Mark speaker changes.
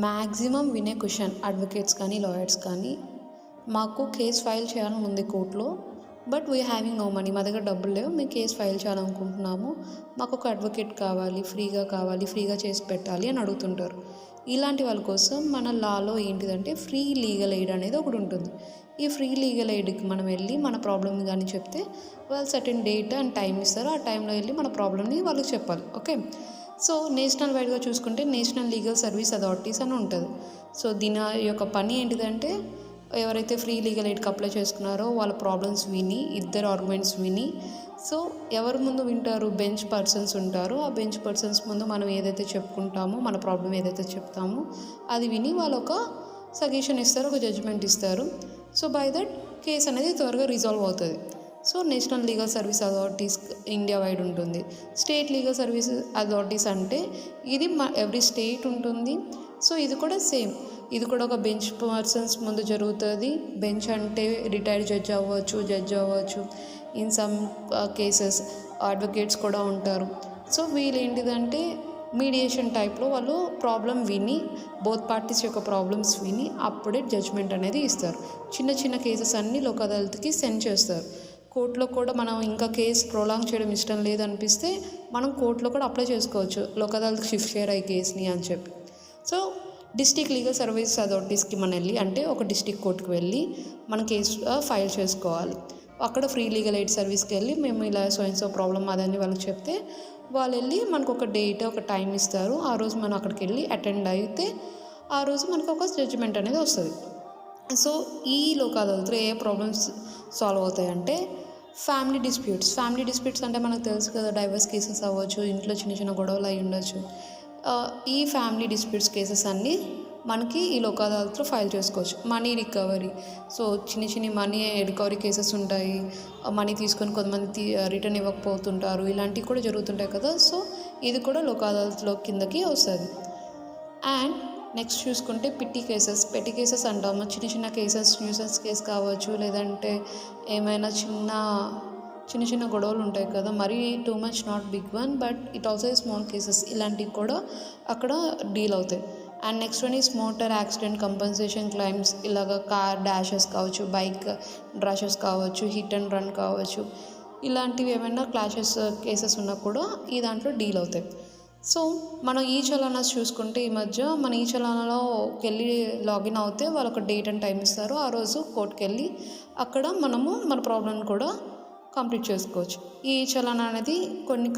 Speaker 1: Maximum వినే question advocates కానీ lawyers కానీ, మాకు కేసు ఫైల్ చేయాలని ఉంది కోర్టులో, but we having no money, మా దగ్గర డబ్బులు లేవు, మేము కేసు ఫైల్ చేయాలనుకుంటున్నాము, మాకు ఒక అడ్వకేట్ కావాలి, ఫ్రీగా చేసి పెట్టాలి అని అడుగుతుంటారు. ఇలాంటి వాళ్ళ కోసం మన లాలో ఏంటిదంటే ఫ్రీ లీగల్ ఎయిడ్ అనేది ఒకటి ఉంటుంది. ఈ ఫ్రీ లీగల్ ఎయిడ్కి మనం వెళ్ళి మన ప్రాబ్లమ్ కానీ చెప్తే వాళ్ళు సర్టెన్ డేట్ అండ్ టైం ఇస్తారు. ఆ టైంలో వెళ్ళి మన ప్రాబ్లమ్ని వాళ్ళకి చెప్పాలి. ఓకే, సో నేషనల్ వైడ్గా చూసుకుంటే నేషనల్ లీగల్ సర్వీస్ అథారిటీస్ అని ఉంటుంది. సో దీని యొక్క పని ఏంటిదంటే, ఎవరైతే ఫ్రీ లీగల్ ఎయిడ్కి అప్లై చేసుకున్నారో వాళ్ళ ప్రాబ్లమ్స్ విని, ఇద్దరు ఆర్గ్యుమెంట్స్ విని, సో ఎవరి ముందు వింటారు, బెంచ్ పర్సన్స్ ఉంటారు. ఆ బెంచ్ పర్సన్స్ ముందు మనం ఏదైతే చెప్పుకుంటామో, మన ప్రాబ్లం ఏదైతే చెప్తామో అది విని వాళ్ళు ఒక సజెషన్ ఇస్తారు, ఒక జడ్జిమెంట్ ఇస్తారు. సో బై దట్ కేసు అనేది త్వరగా రిజాల్వ్ అవుతుంది. So national legal service authorities India wide ఉంటుంది. స్టేట్ లీగల్ సర్వీస్ అథారిటీస్ అంటే ఇది ఎవ్రీ స్టేట్ ఉంటుంది. సో ఇది కూడా సేమ్, ఇది కూడా ఒక బెంచ్ పర్సన్స్ ముందు జరుగుతుంది. బెంచ్ అంటే రిటైర్డ్ జడ్జ్ అవ్వచ్చు. ఇన్ సమ్ కేసెస్ అడ్వకేట్స్ కూడా ఉంటారు. సో వీళ్ళు ఏంటిదంటే మీడియేషన్ టైప్లో వాళ్ళు ప్రాబ్లం విని, బోత్ పార్టీస్ యొక్క ప్రాబ్లమ్స్ విని అప్పుడే జడ్జ్మెంట్ అనేది ఇస్తారు. చిన్న కేసెస్ అన్నీ లోక్ అదాలత్కి సెండ్ చేస్తారు. కోర్టులో కూడా మనం ఇంకా కేసు ప్రొలాంగ్ చేయడం ఇష్టం లేదనిపిస్తే మనం కోర్టులో కూడా అప్లై చేసుకోవచ్చు, లోక్ అదాలత్కి షిఫ్ట్ చేయరా ఈ కేసుని అని చెప్పి. సో డిస్ట్రిక్ట్ లీగల్ సర్వీస్ అథారిటీస్కి మనం వెళ్ళి, అంటే ఒక డిస్ట్రిక్ట్ కోర్టుకి వెళ్ళి మన కేసు ఫైల్ చేసుకోవాలి. అక్కడ ఫ్రీ లీగల్ ఎయిడ్ సర్వీస్కి వెళ్ళి మేము ఇలా సో ప్రాబ్లం అదని వాళ్ళకి చెప్తే వాళ్ళు వెళ్ళి మనకు ఒక డేట్, ఒక టైం ఇస్తారు. ఆ రోజు మనం అక్కడికి వెళ్ళి అటెండ్ అయితే ఆ రోజు మనకు ఒక జడ్జిమెంట్ అనేది వస్తుంది. సో ఈ లోక్ అదాలత్లో ఏ ప్రాబ్లమ్స్ సాల్వ్ అవుతాయంటే, ఫ్యామిలీ డిస్ప్యూట్స్ అంటే మనకు తెలుసు కదా, డైవర్స్ కేసెస్ అవ్వచ్చు, ఇంట్లో చిన్న గొడవలు అయి ఉండొచ్చు. ఈ ఫ్యామిలీ డిస్ప్యూట్స్ కేసెస్ అన్నీ మనకి ఈ లోక్ అదాలత్లో ఫైల్ చేసుకోవచ్చు. మనీ రికవరీ, సో చిన్న మనీ రికవరీ కేసెస్ ఉంటాయి. మనీ తీసుకొని కొంతమంది రిటర్న్ ఇవ్వకపోతుంటారు, ఇలాంటివి కూడా జరుగుతుంటాయి కదా. సో ఇది కూడా లోక్ అదాలత్లో కిందకి వస్తుంది. అండ్ నెక్స్ట్ చూసుకుంటే పెట్టి కేసెస్ అంటాము. చిన్న కేసెస్, న్యూసెన్స్ కేసు కావచ్చు, లేదంటే ఏమైనా చిన్న గొడవలు ఉంటాయి కదా, మరీ too much not big one, but it also small cases, ఇలాంటివి కూడా అక్కడ డీల్ అవుతాయి. And next one is motor accident compensation claims. ఇలాగ కార్ డాషెస్ కావచ్చు, బైక్ డాషెస్ కావచ్చు, హిట్ అండ్ రన్ కావచ్చు, ఇలాంటివి ఏమైనా కేసెస్ ఉన్నా కూడా ఈ దాంట్లో డీల్ అవుతాయి. సో మనం ఈ చలానాస్ చూసుకుంటే, ఈ మధ్య మన ఈ చలానాలోకి వెళ్ళి లాగిన్ అవుతే వాళ్ళు ఒక డేట్ అండ్ టైం ఇస్తారు. ఆ రోజు కోర్టుకి వెళ్ళి అక్కడ మనము మన ప్రాబ్లం కూడా కంప్లీట్ చేసుకోవచ్చు. ఈ చలానా అనేది కొన్ని